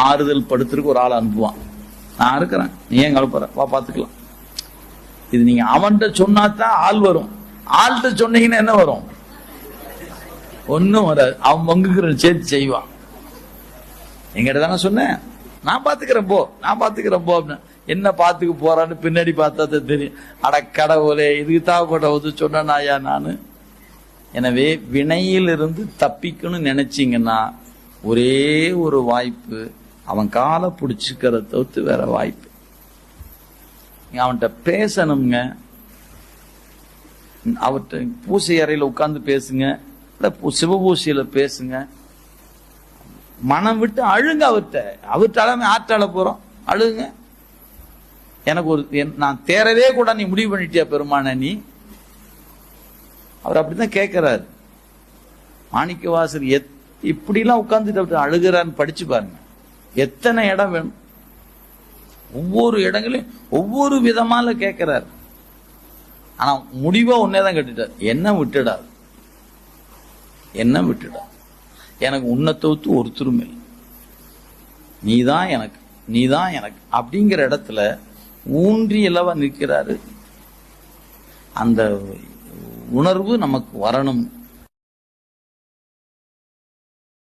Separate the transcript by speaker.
Speaker 1: ஆறுதல் படுத்துறதுக்கு ஒரு ஆள் அனுப்புவான். நான் இருக்கிறேன், நீ ஏன் கலப்புற, வா பார்த்துக்கலாம். இது நீங்க அவன்கிட்ட சொன்னாதான் ஆள் வரும். ஆள்கிட்ட சொன்னீங்கன்னா என்ன வரும்? ஒன்னும் வராது. அவன் பங்குக்கிற சேர்த்து செய்வான். எங்கிட்ட தானே சொன்னேன், நான் பாத்துக்கிறேன் போ, நான் பாத்துக்கிறேன் போ அப்படின்னு. என்ன பாத்துக்க போறான்னு பின்னாடி பார்த்தா தான் தெரியும். அட கடவுளே, இதுக்கு தாவப்பட்ட வந்து சொன்னாயா நானு. எனவே வினையிலிருந்து தப்பிக்கணும்னு நினைச்சீங்கன்னா ஒரே ஒரு வாய்ப்பு, அவன் காலை பிடிச்சுக்கிற தவிர்த்து வேற வாய்ப்பு. அவன்கிட்ட பேசணுங்க. அவர்கிட்ட பூசை அறையில உட்கார்ந்து பேசுங்க, சிவபூசையில பேசுங்க. மனம் விட்டு அழுங்க. அவர்கிட்ட ஆற்றால போறோம், அழுங்க. எனக்கு ஒரு நான் தேரவே கூட நீ முடிவு பண்ணிட்டியா பெருமான நீ? அவர் அப்படித்தான் கேட்கிறாரு. மாணிக்கவாசர் இப்படிலாம் உட்கார்ந்துட்டு அழுகிறான்னு படிச்சு பாருங்க. எத்தனை இடம் வேணும், ஒவ்வொரு இடங்களையும் ஒவ்வொரு விதமால கேட்கிறாரு. ஆனா முடிவா ஒன்னேதான் கேட்டுட்டார், என்ன விட்டுடாது, என்ன விட்டுடாது. எனக்கு உன்னை தவிர்த்து ஒருத்தரும் இல்லை, நீதான் எனக்கு, நீதான் எனக்கு அப்படிங்கிற இடத்துல ஊன்றி இலவ நிற்கிறாரு. அந்த உணர்வு நமக்கு வரணும்.